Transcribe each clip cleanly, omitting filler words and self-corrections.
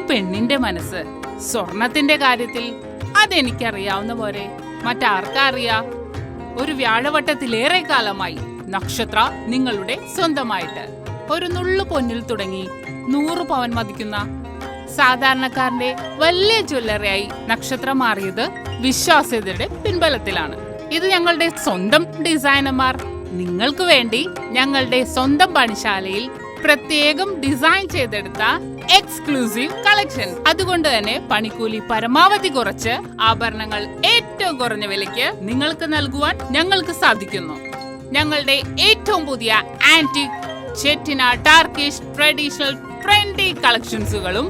പെണ്ണിന്റെ മനസ്സ് സ്വർണത്തിന്റെ കാര്യത്തിൽ അതെനിക്കറിയാവുന്ന പോലെ മറ്റാർക്കറിയാ? ഒരു വ്യാഴവട്ടത്തിലേറെ കാലമായി നക്ഷത്ര നിങ്ങളുടെ സ്വന്തമായിട്ട്. ഒരു നുള്ളു പൊന്നിൽ തുടങ്ങി 100 പവൻ മതിക്കുന്ന സാധാരണക്കാരന്റെ വലിയ ജ്വല്ലറിയായി നക്ഷത്ര മാറിയത് വിശ്വാസ്യതയുടെ പിൻബലത്തിലാണ്. ഇത് ഞങ്ങളുടെ സ്വന്തം ഡിസൈനർമാർ നിങ്ങൾക്ക് വേണ്ടി ഞങ്ങളുടെ സ്വന്തം പണിശാലയിൽ പ്രത്യേകം ഡിസൈൻ ചെയ്തെടുത്ത എക്സ്ക്ലൂസീവ് കളക്ഷൻ. അതുകൊണ്ട് തന്നെ പണിക്കൂലി പരമാവധി കുറച്ച് ആഭരണങ്ങൾ ഏറ്റവും കുറഞ്ഞ വിലയ്ക്ക് നിങ്ങൾക്ക് നൽകുവാൻ ഞങ്ങൾക്ക് സാധിക്കുന്നു. ഞങ്ങളുടെ ഏറ്റവും പുതിയ antique, Chettinad, Turkish, traditional, trendy കളക്ഷൻസുകളും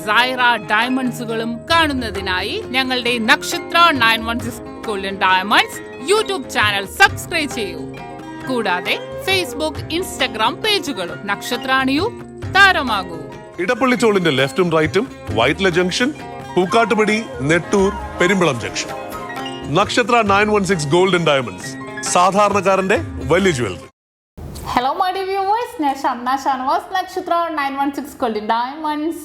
സൈറ ഡയമണ്ട്സുകളും കാണുന്നതിനായി ഞങ്ങളുടെ Nakshatra 916 golden diamonds YouTube channel subscribe ചെയ്യൂ. കൂടാതെ ഫേസ്ബുക്ക്, ഇൻസ്റ്റഗ്രാം പേജുകളും. നക്ഷത്രാണിയു താരമാകൂ. ഇടപ്പള്ളിച്ചോളിന്റെ ലെഫ്റ്റും റൈറ്റും വൈറ്റ്ല ജംഗ്ഷൻ, പൂക്കാട്ടുപടി, നെട്ടൂർ, പെരുമ്പളം ജംഗ്ഷൻ. നക്ഷത്ര 916 ഗോൾഡൻ ഡയമണ്ട്സ്, സാധാരണക്കാരന്റെ വലിയ jewellery. Hello my dear viewers, ഞാൻ ഷംന ഷാനവാസ്, നക്ഷത്ര 916 ഗോൾഡൻ ഡയമണ്ട്സ്.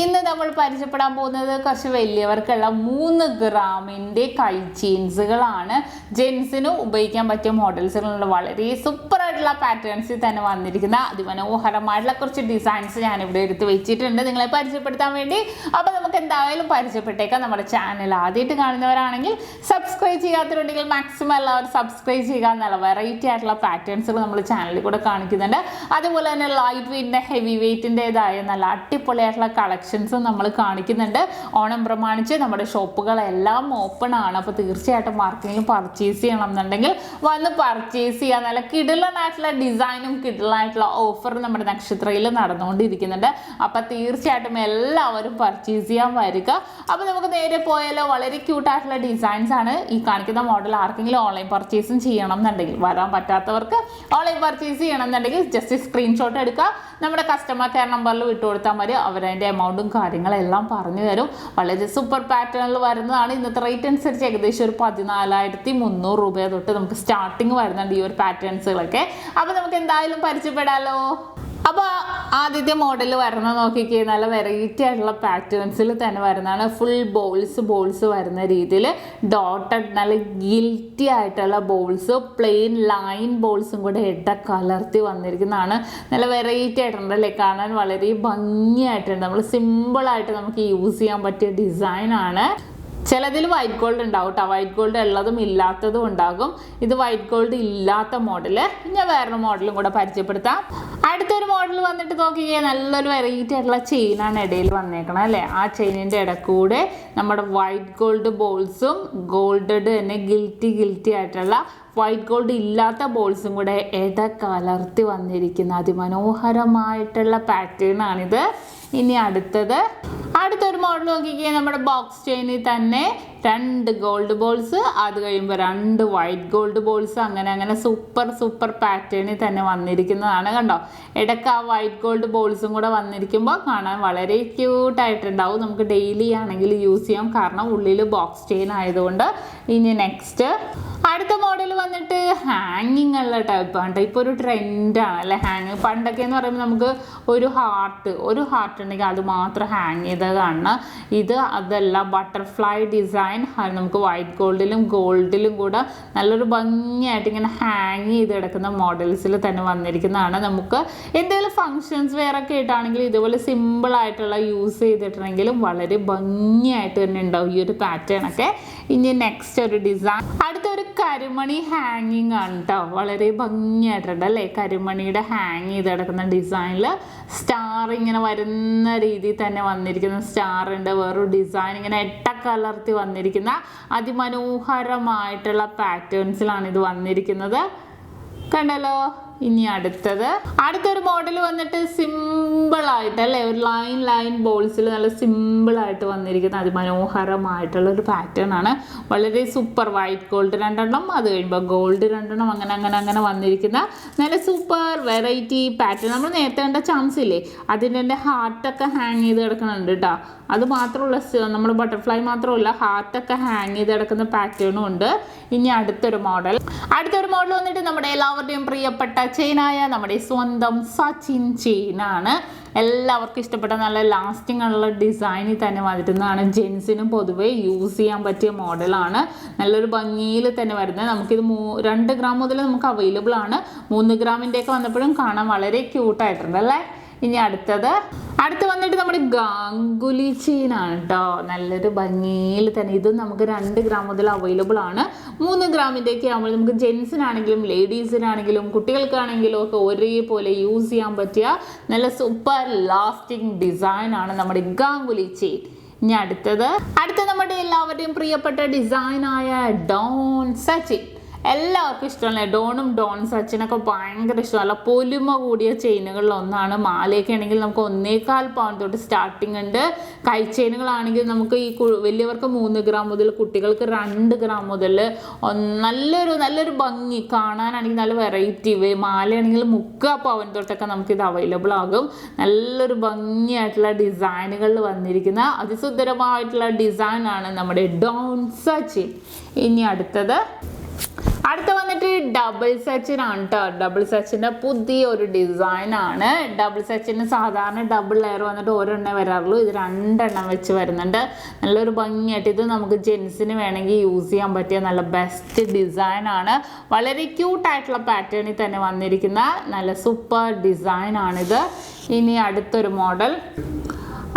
ഇന്ന് നമ്മൾ പരിചയപ്പെടാൻ പോകുന്നത് കുറച്ച് വലിയവർക്കുള്ള 3 ഗ്രാമിൻ്റെ കൈ ചെയിൻസുകളാണ്. ജെൻസിന് ഉപയോഗിക്കാൻ പറ്റിയ മോഡൽസുകളുണ്ട്. വളരെ സൂപ്പറായിട്ടുള്ള പാറ്റേൺസിൽ തന്നെ വന്നിരിക്കുന്ന അതിമനോഹരമായിട്ടുള്ള കുറച്ച് ഡിസൈൻസ് ഞാനിവിടെ എടുത്ത് വെച്ചിട്ടുണ്ട് നിങ്ങളെ പരിചയപ്പെടുത്താൻ വേണ്ടി. അപ്പോൾ നമുക്ക് എന്തായാലും പരിചയപ്പെട്ടേക്കാം. നമ്മുടെ ചാനൽ ആദ്യമായിട്ട് കാണുന്നവരാണെങ്കിൽ സബ്സ്ക്രൈബ് ചെയ്യാത്തവരുണ്ടെങ്കിൽ മാക്സിമം എല്ലാവരും സബ്സ്ക്രൈബ് ചെയ്യുക. നല്ല വെറൈറ്റി ആയിട്ടുള്ള പാറ്റേൺസുകൾ നമ്മൾ ചാനലിൽ കൂടെ കാണിക്കുന്നുണ്ട്. അതുപോലെ തന്നെ ലൈറ്റ് വെയ്റ്റിൻ്റെ, ഹെവി വെയ്റ്റിൻ്റെതായ നല്ല അടിപൊളിയായിട്ടുള്ള കളക്ഷൻസും നമ്മൾ കാണിക്കുന്നുണ്ട്. ഓണം പ്രമാണിച്ച് നമ്മുടെ ഷോപ്പുകളെല്ലാം ഓപ്പൺ ആണ്. അപ്പോൾ തീർച്ചയായിട്ടും മാർക്കെങ്കിലും പർച്ചേസ് ചെയ്യണം എന്നുണ്ടെങ്കിൽ വന്ന് പർച്ചേസ് ചെയ്യുക. നല്ല കിടിലനായിട്ടുള്ള ഡിസൈനും കിടിലനായിട്ടുള്ള ഓഫറും നമ്മുടെ നക്ഷത്രയിൽ നടന്നുകൊണ്ടിരിക്കുന്നുണ്ട്. അപ്പോൾ തീർച്ചയായിട്ടും എല്ലാവരും പർച്ചേസ് ചെയ്യാൻ വരിക. അപ്പോൾ നമുക്ക് നേരെ പോയാലോ. വളരെ ക്യൂട്ടായിട്ടുള്ള ഡിസൈൻസ് ആണ് ഈ കാണിക്കുന്ന മോഡൽ. ആർക്കെങ്കിലും ഓൺലൈൻ പർച്ചേസും ചെയ്യണം എന്നുണ്ടെങ്കിൽ, വരാൻ പറ്റാത്തവർക്ക് ഓൺലൈൻ പർച്ചേസ് ചെയ്യണം എന്നുണ്ടെങ്കിൽ ജസ്റ്റ് സ്ക്രീൻഷോട്ട് എടുക്കുക, നമ്മുടെ കസ്റ്റമർ കെയർ നമ്പറിൽ വിട്ടുകൊടുത്താൽ മതി. അവരതിൻ്റെ എമൗണ്ടും കാര്യങ്ങളെല്ലാം പറഞ്ഞു തരും. വളരെ സൂപ്പർ പാറ്റേണിൽ വരുന്നതാണ്. ഇന്നത്തെ റേറ്റ് അനുസരിച്ച് ഏകദേശം ഒരു 14,300 രൂപ തൊട്ട് നമുക്ക് സ്റ്റാർട്ടിങ് വരുന്നുണ്ട് ഈ ഒരു പാറ്റേൺസുകളൊക്കെ. അപ്പോൾ നമുക്ക് എന്തായാലും പരിചയപ്പെടാമല്ലോ. അപ്പോൾ ആദ്യത്തെ മോഡൽ വരുന്നത് നോക്കിക്കേ, നല്ല വെറൈറ്റി ആയിട്ടുള്ള പാറ്റേൺസിൽ തന്നെ വരുന്നതാണ്. ഫുൾ ബോൾസ് വരുന്ന രീതിയിൽ ഡോട്ടഡ്, നല്ല ഗിൽറ്റി ആയിട്ടുള്ള ബോൾസ്, പ്ലെയിൻ ലൈൻ ബോൾസും കൂടെ ഇട കലർത്തി വന്നിരിക്കുന്നതാണ്. നല്ല വെറൈറ്റി ആയിട്ടുണ്ട് അല്ലേ, കാണാൻ വളരെ ഭംഗിയായിട്ടുണ്ട്. നമ്മൾ സിമ്പിളായിട്ട് നമുക്ക് യൂസ് ചെയ്യാൻ പറ്റിയ ഡിസൈനാണ്. ചിലതിൽ വൈറ്റ് ഗോൾഡ് ഉണ്ടാവും കേട്ടോ, വൈറ്റ് ഗോൾഡ് ഉള്ളതും ഇല്ലാത്തതും ഉണ്ടാകും. ഇത് വൈറ്റ് ഗോൾഡ് ഇല്ലാത്ത മോഡല്. ഞാൻ വേറൊരു മോഡലും കൂടെ പരിചയപ്പെടുത്താം. അടുത്തൊരു മോഡൽ വന്നിട്ട് നോക്കിക്കഴിഞ്ഞാൽ നല്ലൊരു വെറൈറ്റി ആയിട്ടുള്ള ചെയിനാണ് ഇടയിൽ വന്നേക്കണം അല്ലേ. ആ ചെയിനിൻ്റെ ഇടക്കൂടെ നമ്മുടെ വൈറ്റ് ഗോൾഡ് ബോൾസും ഗോൾഡഡ് തന്നെ ഗിൽറ്റി ആയിട്ടുള്ള വൈറ്റ് ഗോൾഡ് ഇല്ലാത്ത ബോൾസും കൂടെ ഇട കലർത്തി വന്നിരിക്കുന്ന അതിമനോഹരമായിട്ടുള്ള പാറ്റേൺ ആണിത്. ഇനി അടുത്തൊരു മോഡൽ നോക്കിക്കഴിഞ്ഞാൽ നമ്മുടെ ബോക്സ് ചെയിനിൽ തന്നെ 2 ഗോൾഡ് ബോൾസ്, അത് കഴിയുമ്പോൾ 2 വൈറ്റ് ഗോൾഡ് ബോൾസ്, അങ്ങനെ സൂപ്പർ പാറ്റേണിൽ തന്നെ വന്നിരിക്കുന്നതാണ്. കണ്ടോ, ഇടയ്ക്ക് ആ വൈറ്റ് ഗോൾഡ് ബോൾസും കൂടെ വന്നിരിക്കുമ്പോൾ കാണാൻ വളരെ ക്യൂട്ടായിട്ടുണ്ടാവും. നമുക്ക് ഡെയിലി ആണെങ്കിൽ യൂസ് ചെയ്യാം, കാരണം ഉള്ളിൽ ബോക്സ് ചെയിൻ ആയതുകൊണ്ട്. ഇനി നെക്സ്റ്റ് അടുത്ത മോഡൽ വന്നിട്ട് ഹാങ്ങിങ് ഉള്ള ടൈപ്പാണ്. ഇപ്പോൾ ഒരു ട്രെൻഡാണ് അല്ലേ ഹാങ്. പണ്ടൊക്കെ എന്ന് പറയുമ്പോൾ നമുക്ക് ഒരു ഹാർട്ട് ഉണ്ടെങ്കിൽ അത് മാത്രം ഹാങ് ചെയ്ത് കാണണം. ഇത് അതല്ല, ബട്ടർഫ്ലൈ ഡിസൈൻ നമുക്ക് വൈറ്റ് ഗോൾഡിലും ഗോൾഡിലും കൂടെ നല്ലൊരു ഭംഗിയായിട്ട് ഇങ്ങനെ ഹാങ് ചെയ്ത് കിടക്കുന്ന മോഡൽസിൽ തന്നെ വന്നിരിക്കുന്നതാണ്. നമുക്ക് എന്തെങ്കിലും ഫങ്ഷൻസ് വേറൊക്കെ ആയിട്ടാണെങ്കിൽ ഇതുപോലെ സിമ്പിളായിട്ടുള്ള യൂസ് ചെയ്തിട്ടുണ്ടെങ്കിലും വളരെ ഭംഗിയായിട്ട് തന്നെ ഉണ്ടാവും ഈ ഒരു പാറ്റേൺ ഒക്കെ. ഇനി നെക്സ്റ്റ് ഒരു ഡിസൈൻ, അടുത്തൊരു കരിമണി ഹാങ്ങിങ് ആണ് കേട്ടോ. വളരെ ഭംഗിയായിട്ടുണ്ട് അല്ലേ, കരിമണിയുടെ ഹാങ് ചെയ്ത് കിടക്കുന്ന ഡിസൈനിൽ സ്റ്റാർ ഇങ്ങനെ വരുന്ന രീതിയിൽ തന്നെ വന്നിരിക്കുന്ന സ്റ്റാർ ഉണ്ട്. വേറൊരു ഡിസൈൻ ഇങ്ങനെ കലർത്തി വന്നിരിക്കുന്ന അതിമനോഹരമായിട്ടുള്ള പാറ്റേൺസിലാണ് ഇത് വന്നിരിക്കുന്നത്. കണ്ടല്ലോ. ഇനി അടുത്തൊരു മോഡൽ വന്നിട്ട് സിമ്പിളായിട്ട് അല്ലേ, ഒരു ലൈൻ ബോൾസിൽ നല്ല സിമ്പിളായിട്ട് വന്നിരിക്കുന്ന അതിമനോഹരമായിട്ടുള്ള ഒരു പാറ്റേൺ ആണ്. വളരെ സൂപ്പർ. വൈറ്റ് ഗോൾഡ് 2 അത് കഴിയുമ്പോൾ ഗോൾഡ് 2 അങ്ങനെ വന്നിരിക്കുന്ന നല്ല സൂപ്പർ വെറൈറ്റി പാറ്റേൺ. നമ്മൾ നേരത്തെ കണ്ട ചാൻസ് ഇല്ലേ, അതിൻ്റെ ഹാർട്ടൊക്കെ ഹാങ് ചെയ്ത് കിടക്കുന്നുണ്ട് കേട്ടോ. അത് മാത്രമല്ല, നമ്മുടെ ബട്ടർഫ്ലൈ മാത്രമല്ല, ഹാർട്ടൊക്കെ ഹാങ് ചെയ്ത് കിടക്കുന്ന പാറ്റേണും ഉണ്ട്. ഇനി അടുത്തൊരു മോഡൽ വന്നിട്ട് നമ്മുടെ എല്ലാവരുടെയും പ്രിയപ്പെട്ട ചെയിനായ നമ്മുടെ സ്വന്തം സച്ചിൻ ചെയിനാണ്. എല്ലാവർക്കും ഇഷ്ടപ്പെട്ട നല്ല ലാസ്റ്റിംഗ് ഉള്ള ഡിസൈനിൽ തന്നെ വന്നിട്ടുന്നതാണ്. ജെൻസിനും പൊതുവെ യൂസ് ചെയ്യാൻ പറ്റിയ മോഡലാണ്. നല്ലൊരു ഭംഗിയിൽ തന്നെ വരുന്നത്. നമുക്കിത് 2 ഗ്രാം മുതൽ നമുക്ക് അവൈലബിൾ ആണ്. 3 ഗ്രാമിൻ്റെയൊക്കെ വന്നപ്പോഴും കാണാൻ വളരെ ക്യൂട്ടായിട്ടുണ്ട് അല്ലേ. ഇനി അടുത്ത് വന്നിട്ട് നമ്മുടെ ഗാംഗുലി ചെയിനാണ് കേട്ടോ. നല്ലൊരു ഭംഗിയിൽ തന്നെ ഇതും നമുക്ക് 2 ഗ്രാം മുതൽ അവൈലബിൾ ആണ്. 3 ഗ്രാമിൻ്റെയൊക്കെ ആകുമ്പോൾ നമുക്ക് ജെൻസിനാണെങ്കിലും ലേഡീസിനാണെങ്കിലും കുട്ടികൾക്കാണെങ്കിലും ഒക്കെ ഒരേപോലെ യൂസ് ചെയ്യാൻ പറ്റിയ നല്ല സൂപ്പർ ലാസ്റ്റിംഗ് ഡിസൈനാണ് നമ്മുടെ ഗാംഗുലി ചെയിൻ. ഇനി അടുത്ത നമ്മുടെ എല്ലാവരുടെയും പ്രിയപ്പെട്ട ഡിസൈനായ ഡോൺ സച്ചിൻ. എല്ലാവർക്കും ഇഷ്ടമല്ലേ ഡോണും ഡോൺ സച്ചിനൊക്കെ ഭയങ്കര ഇഷ്ടമല്ല. പൊലിമ കൂടിയ ചെയിനുകളിൽ ഒന്നാണ്. മാലയൊക്കെ ആണെങ്കിൽ നമുക്ക് 1.25 പൗണ്ട് തൊട്ട് സ്റ്റാർട്ടിങ് ഉണ്ട്. കൈ ചെയിനുകളാണെങ്കിൽ നമുക്ക് ഈ വലിയവർക്ക് 3 ഗ്രാം മുതൽ കുട്ടികൾക്ക് 2 ഗ്രാം മുതൽ നല്ലൊരു ഭംഗി കാണാനാണെങ്കിൽ നല്ല വെറൈറ്റി. മാലയാണെങ്കിൽ 3/4 പൗണ്ട് തൊട്ടൊക്കെ നമുക്കിത് അവൈലബിൾ ആകും. നല്ലൊരു ഭംഗിയായിട്ടുള്ള ഡിസൈനുകളിൽ വന്നിരിക്കുന്ന അതിസുന്ദരമായിട്ടുള്ള ഡിസൈനാണ് നമ്മുടെ ഡോൺ സച്ചിൻ. ഇനി അടുത്ത വന്നിട്ട് ഡബിൾ സച്ചിനാണ് കേട്ടോ. ഡബിൾ സച്ചിൻ്റെ പുതിയൊരു ഡിസൈനാണ്. ഡബിൾ സച്ചിന് സാധാരണ ഡബിൾ ലെയർ വന്നിട്ട് ഒരെണ്ണേ വരാറുള്ളൂ. ഇത് 2 എണ്ണം വെച്ച് വരുന്നുണ്ട്. നല്ലൊരു ഭംഗിയായിട്ട് ഇത് നമുക്ക് ജെൻസിന് വേണമെങ്കിൽ യൂസ് ചെയ്യാൻ പറ്റിയ നല്ല ബെസ്റ്റ് ഡിസൈനാണ്. വളരെ ക്യൂട്ടായിട്ടുള്ള പാറ്റേണിൽ തന്നെ വന്നിരിക്കുന്ന നല്ല സൂപ്പർ ഡിസൈനാണിത്. ഇനി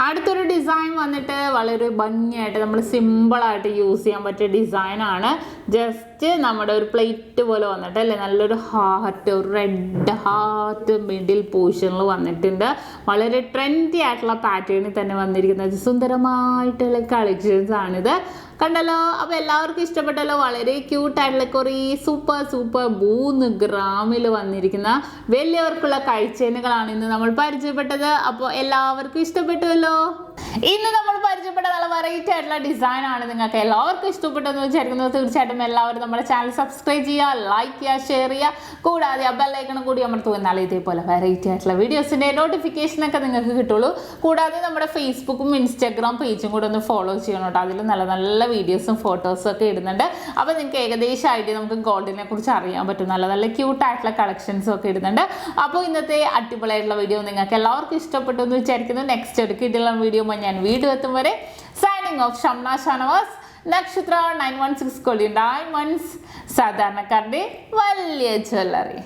അടുത്തൊരു ഡിസൈൻ വന്നിട്ട് വളരെ ഭംഗിയായിട്ട് നമ്മൾ സിമ്പിളായിട്ട് യൂസ് ചെയ്യാൻ പറ്റിയ ഡിസൈനാണ്. ജസ്റ്റ് നമ്മുടെ ഒരു പ്ലേറ്റ് പോലെ വന്നിട്ട് അല്ലേ നല്ലൊരു റെഡ് ഹാർട്ട് മിഡിൽ പോർഷനിൽ വന്നിട്ടുണ്ട്. വളരെ ട്രെൻഡി ആയിട്ടുള്ള പാറ്റേണിൽ തന്നെ വന്നിരിക്കുന്നത് സുന്ദരമായിട്ടുള്ള കളക്ഷൻസ് ആണിത്. കണ്ടല്ലോ. അപ്പോൾ എല്ലാവർക്കും ഇഷ്ടപ്പെട്ടല്ലോ. വളരെ ക്യൂട്ടായിട്ടുള്ള കുറേ സൂപ്പർ 3 ഗ്രാമിൽ വന്നിരിക്കുന്ന വലിയവർക്കുള്ള കൈച്ചെയിനുകളാണ് ഇന്ന് നമ്മൾ പരിചയപ്പെട്ടത്. അപ്പോൾ എല്ലാവർക്കും ഇഷ്ടപ്പെട്ടുവല്ലോ. ഇന്ന് നമ്മൾ പരിചയപ്പെട്ട നല്ല വെറൈറ്റി ആയിട്ടുള്ള ഡിസൈനാണ്. നിങ്ങൾക്ക് എല്ലാവർക്കും ഇഷ്ടപ്പെട്ടെന്ന് വിചാരിക്കുന്നത്. തീർച്ചയായിട്ടും എല്ലാവരും നമ്മുടെ ചാനൽ സബ്സ്ക്രൈബ് ചെയ്യുക, ലൈക്ക് ചെയ്യുക, ഷെയർ ചെയ്യുക. കൂടാതെ ബെല്ലൈക്കൺ കൂടി അമർത്തുക. എന്നാൽ ഇതേപോലെ വെറൈറ്റി ആയിട്ടുള്ള വീഡിയോസിൻ്റെ നോട്ടിഫിക്കേഷനൊക്കെ നിങ്ങൾക്ക് കിട്ടുള്ളൂ. കൂടാതെ നമ്മുടെ ഫേസ്ബുക്കും ഇൻസ്റ്റാഗ്രാം പേജും കൂടെ ഒന്ന് ഫോളോ ചെയ്യണം കേട്ടോ. അതിൽ നല്ല വീഡിയോസും ഫോട്ടോസും ഒക്കെ ഇടുന്നുണ്ട്. അപ്പോൾ നിങ്ങൾക്ക് ഏകദേശം ഐഡിയ നമുക്ക് ഗോൾഡിനെ കുറിച്ച് അറിയാൻ പറ്റും. നല്ല ക്യൂട്ടായിട്ടുള്ള കളക്ഷൻസും ഒക്കെ ഇടുന്നുണ്ട്. അപ്പോൾ ഇന്നത്തെ അടിപൊളിയായിട്ടുള്ള വീഡിയോ നിങ്ങൾക്ക് എല്ലാവർക്കും ഇഷ്ടപ്പെട്ടു എന്ന് വിചാരിക്കുന്നു. നെക്സ്റ്റ് ഒരു കിട്ടുള്ള വീഡിയോ ഞാൻ വീഡിയോ എത്തും വരെ സൈനിങ് ഓഫ് ഷംന ഷാനവാസ്. നക്ഷത്ര 916 ഗോൾഡൻ ഡയമണ്ട്സ്, സാധാരണക്കാരുടെ വലിയ ജ്വല്ലറി.